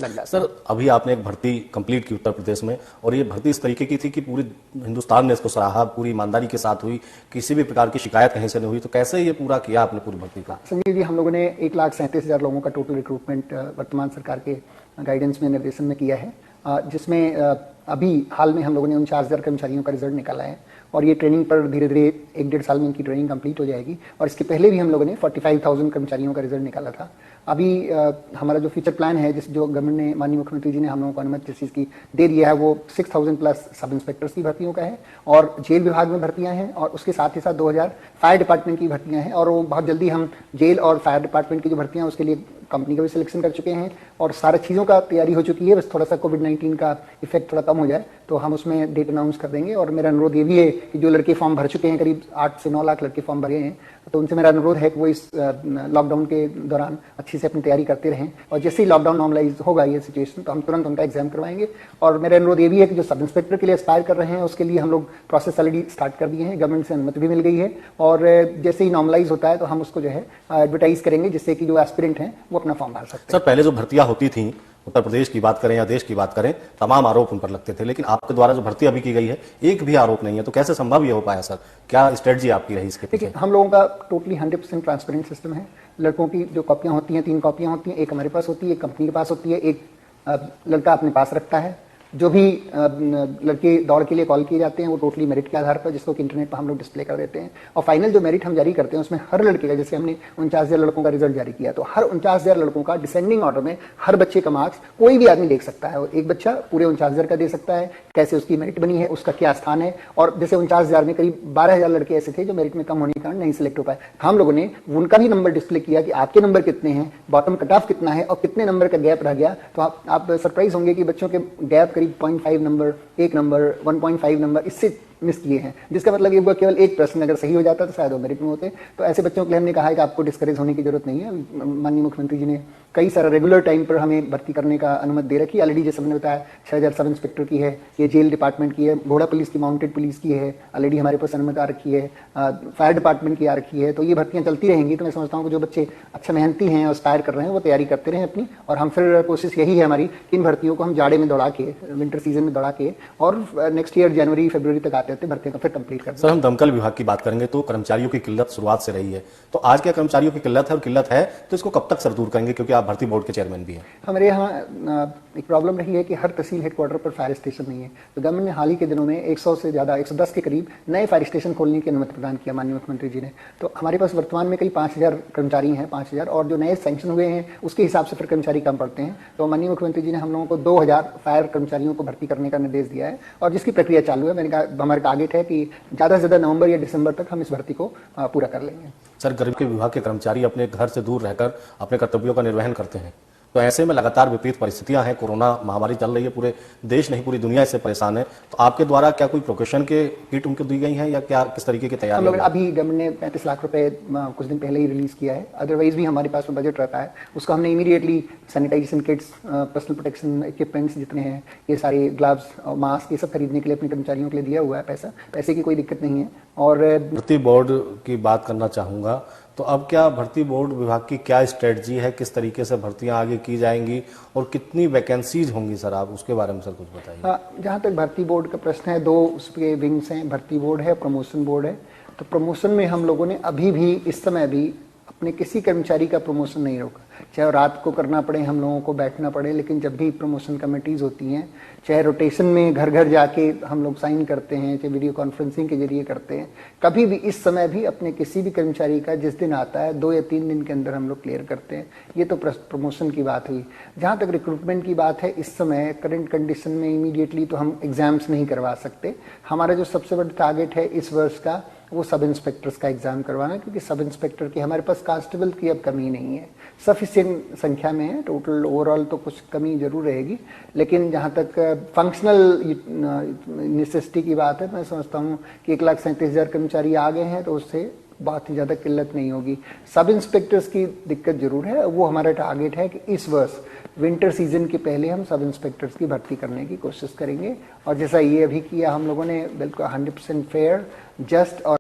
लग जाता है। सर, अभी आपने एक भर्ती कंप्लीट की उत्तर प्रदेश में, और ये भर्ती इस तरीके की थी कि पूरी हिंदुस्तान ने इसको सराहा, पूरी ईमानदारी के साथ हुई, किसी भी प्रकार की शिकायत कहीं से नहीं हुई। तो कैसे ये पूरा किया आपने पूरी भर्ती का? संजीव जी, हम लोगों ने 1,37,000 लोगों का टोटल रिक्रूटमेंट वर्तमान सरकार के गाइडेंस में, निर्देशन में किया है, जिसमें अभी हाल में हम लोगों ने 49,000 कर्मचारियों का रिजल्ट निकाला है और ये ट्रेनिंग पर धीरे धीरे 1-1.5 साल में इनकी ट्रेनिंग कंप्लीट हो जाएगी। और इसके पहले भी हम लोगों ने 45,000 कर्मचारियों का रिजल्ट निकाला था। अभी हमारा जो फ्यूचर प्लान है, जो गवर्नमेंट ने, माननीय मुख्यमंत्री जी ने हम लोगों को अनुमति जिस चीज़ की दे दिया है, वो 6,000 प्लस सब इंस्पेक्टर्स की भर्तियों का है और जेल विभाग में भर्तियां हैं, और उसके साथ ही साथ 2,000 फायर डिपार्टमेंट की भर्तियां हैं। और वो बहुत जल्दी हम जेल और फायर डिपार्टमेंट की जो भर्तियां उसके लिए कंपनी का भी सिलेक्शन कर चुके हैं और सारी चीज़ों का तैयारी हो चुकी है। बस थोड़ा सा कोविड-19 का इफेक्ट थोड़ा कम हो जाए तो हम उसमें डेट अनाउंस कर देंगे। और मेरा अनुरोध ये भी है कि जो लड़के फॉर्म भर चुके हैं, करीब 8 से 9 लाख लड़के फॉर्म भरे हैं, तो उनसे मेरा अनुरोध है कि वो इस लॉकडाउन के दौरान अच्छी से अपनी तैयारी करते रहें और जैसे ही लॉकडाउन नॉर्मलाइज होगा ये सिचुएशन, तो हम तुरंत उनका एग्जाम करवाएंगे। और मेरा अनुरोध ये भी है कि जो सब इंस्पेक्टर के लिए एस्पायर कर रहे हैं उसके लिए हम लोग प्रोसेस ऑलरेडी स्टार्ट कर दिए हैं, गवर्नमेंट से अनुमति भी मिल गई है और जैसे ही नॉर्मलाइज होता है तो हम उसको जो है एडवर्टाइज करेंगे, जिससे कि जो एस्पिरेंट हैं वो अपना फॉर्म भर सकते हैं। सर, पहले जो भर्तियां होती थी, उत्तर प्रदेश की बात करें या देश की बात करें, तमाम आरोप उन पर लगते थे, लेकिन आपके द्वारा जो भर्ती अभी की गई है एक भी आरोप नहीं है। तो कैसे संभव ये हो पाया सर? क्या स्ट्रेटजी आपकी रही इसके पीछे? हम लोगों का टोटली 100% ट्रांसपेरेंट सिस्टम है। लड़कों की जो कॉपियां होती हैं, 3 कॉपियां होती हैं, एक हमारे पास होती है, एक कंपनी के पास होती है, एक लड़का अपने पास रखता है। जो भी लड़के दौड़ के लिए कॉल किए जाते हैं वो टोटली मेरिट के आधार पर, जिसको कि इंटरनेट पर हम लोग डिस्प्ले कर देते हैं। और फाइनल जो मेरिट हम जारी करते हैं उसमें हर लड़के का, जैसे हमने 49,000 लड़कों का रिजल्ट जारी किया, तो हर 49,000 लड़कों का डिसेंडिंग ऑर्डर में हर बच्चे का मार्क्स कोई भी आदमी देख सकता है। एक बच्चा पूरे 49,000 का दे सकता है, कैसे उसकी मेरिट बनी है, उसका क्या स्थान है। और जैसे 49,000 में करीब 12,000 लड़के ऐसे थे जो मेरिट में कम होने के कारण नहीं सिलेक्ट हो पाए, हम लोगों ने उनका भी नंबर डिस्प्ले किया कि आपके नंबर कितने हैं, बॉटम कट ऑफ कितना है और कितने नंबर का गैप रह गया। तो आप सरप्राइज होंगे कि बच्चों के गैप करीब 0.5 नंबर, 1 नंबर, 1.5 नंबर इससे मिस किए हैं, जिसका मतलब ये केवल एक प्रश्न अगर सही हो जाता तो शायद वो मेरिट में होते। तो ऐसे बच्चों के लिए हमने कहा है कि आपको डिस्करेज होने की जरूरत नहीं है। माननीय मुख्यमंत्री जी ने कई सारा रेगुलर टाइम पर हमें भर्ती करने का अनुमति दे रखी है। ऑलरेडी जैसे मैंने बताया 6,000 सब इंस्पेक्टर की है, ये जेल डिपार्टमेंट की है, घोड़ा पुलिस की, माउंटेड पुलिस की है, ऑलरेडी हमारे पास अनुमति आ रखी है, फायर डिपार्टमेंट की आ रखी है। तो ये भर्तियां चलती रहेंगी। तो मैं समझता हूँ कि जो बच्चे अच्छा मेहनती हैं और एस्पायर कर रहे हैं वो तैयारी करते रहें अपनी, और हम फिर कोशिश यही है हमारी कि इन भर्तियों को हम जाड़े में दौड़ा के, विंटर सीजन में दौड़ा के और नेक्स्ट ईयर जनवरी फरवरी तक आते भर्तियों का फिर कंप्लीट करते हैं। सर, हम दमकल विभाग की बात करेंगे तो कर्मचारियों की किल्लत शुरुआत से रही है, तो आज क्या कर्मचारियों की किल्लत है, और किल्लत है तो इसको कब तक सर दूर करेंगे, क्योंकि आप भर्ती बोर्ड के चेयरमैन भी हैं? हमारे यहाँ एक प्रॉब्लम रही है कि हर तहसील हेडक्वार्टर पर फायर स्टेशन नहीं है। तो गवर्नमेंट ने हाल ही के दिनों में 100 से ज़्यादा, 110 के करीब नए फायर स्टेशन खोलने की अनुमति प्रदान किया माननीय मुख्यमंत्री जी ने। तो हमारे पास वर्तमान में करीब 5,000 कर्मचारी हैं, 5,000, और जो नए सैंक्शन हुए हैं उसके हिसाब से फिर कर्मचारी कम पड़ते हैं। तो माननीय मुख्यमंत्री जी ने हम लोगों को 2,000 फायर कर्मचारियों को भर्ती करने का निर्देश दिया है और जिसकी प्रक्रिया चालू है। मैंने कहा हमारा टारगेट है कि ज़्यादा से ज़्यादा नवंबर या दिसंबर तक हम इस भर्ती को पूरा कर लेंगे। सर, गरीब के विभाग के कर्मचारी अपने घर से दूर रहकर अपने कर्तव्यों का निर्वहन करते हैं, तो ऐसे में लगातार विपरीत परिस्थितियां हैं, कोरोना महामारी चल रही है, पूरे देश नहीं पूरी दुनिया इससे परेशान है। तो आपके द्वारा क्या कोई प्रिकॉशन के किट उनको दी गई हैं या क्या, किस तरीके की तैयारी? हम लोग अभी गवर्नमेंट ने 35 लाख रुपए कुछ दिन पहले ही रिलीज किया है। अदरवाइज भी हमारे पास बजट रहता है, उसको हमने immediately sanitization kits, personal protection equipments जितने हैं, ये सारे ग्लव्स और मास्क, ये सब खरीदने के लिए अपने कर्मचारियों के लिए दिया हुआ है पैसा। पैसे की कोई दिक्कत नहीं है। और भर्ती बोर्ड की बात करना चाहूंगा, तो अब क्या भर्ती बोर्ड विभाग की क्या स्ट्रेटजी है, किस तरीके से भर्तियां आगे की जाएंगी और कितनी वैकेंसीज होंगी सर, आप उसके बारे में सर कुछ बताइए। जहाँ तक भर्ती बोर्ड का प्रश्न है, 2 उसके विंग्स हैं, भर्ती बोर्ड है, प्रमोशन बोर्ड है। तो प्रमोशन में हम लोगों ने अभी भी, इस समय भी अपने किसी कर्मचारी का प्रमोशन नहीं रोका, चाहे रात को करना पड़े, हम लोगों को बैठना पड़े, लेकिन जब भी प्रमोशन कमेटीज होती हैं, चाहे रोटेशन में घर घर जाके हम लोग साइन करते हैं, चाहे वीडियो कॉन्फ्रेंसिंग के जरिए करते हैं, कभी भी इस समय भी अपने किसी भी कर्मचारी का जिस दिन आता है 2 या 3 दिन के अंदर हम लोग क्लियर करते हैं। ये तो प्रमोशन की बात हुई। जहाँ तक रिक्रूटमेंट की बात है, इस समय करंट कंडीशन में इमीडिएटली तो हम एग्जाम्स नहीं करवा सकते। हमारा जो सबसे बड़ा टारगेट है इस वर्ष का, वो सब इंस्पेक्टर्स का एग्जाम करवाना, क्योंकि सब इंस्पेक्टर की हमारे पास कांस्टेबल की अब कमी नहीं है, सफिशिएंट संख्या में है। टोटल ओवरऑल तो कुछ कमी जरूर रहेगी, लेकिन जहाँ तक फंक्शनल नेसेसिटी की बात है, मैं समझता हूँ कि 1,37,000 कर्मचारी आ गए हैं तो उससे बहुत ही ज़्यादा किल्लत नहीं होगी। सब इंस्पेक्टर्स की दिक्कत जरूर है, वो हमारा टारगेट है कि इस वर्ष विंटर सीजन के पहले हम सब इंस्पेक्टर्स की भर्ती करने की कोशिश करेंगे। और जैसा ये अभी किया हम लोगों ने, बिल्कुल 100% फेयर, जस्ट और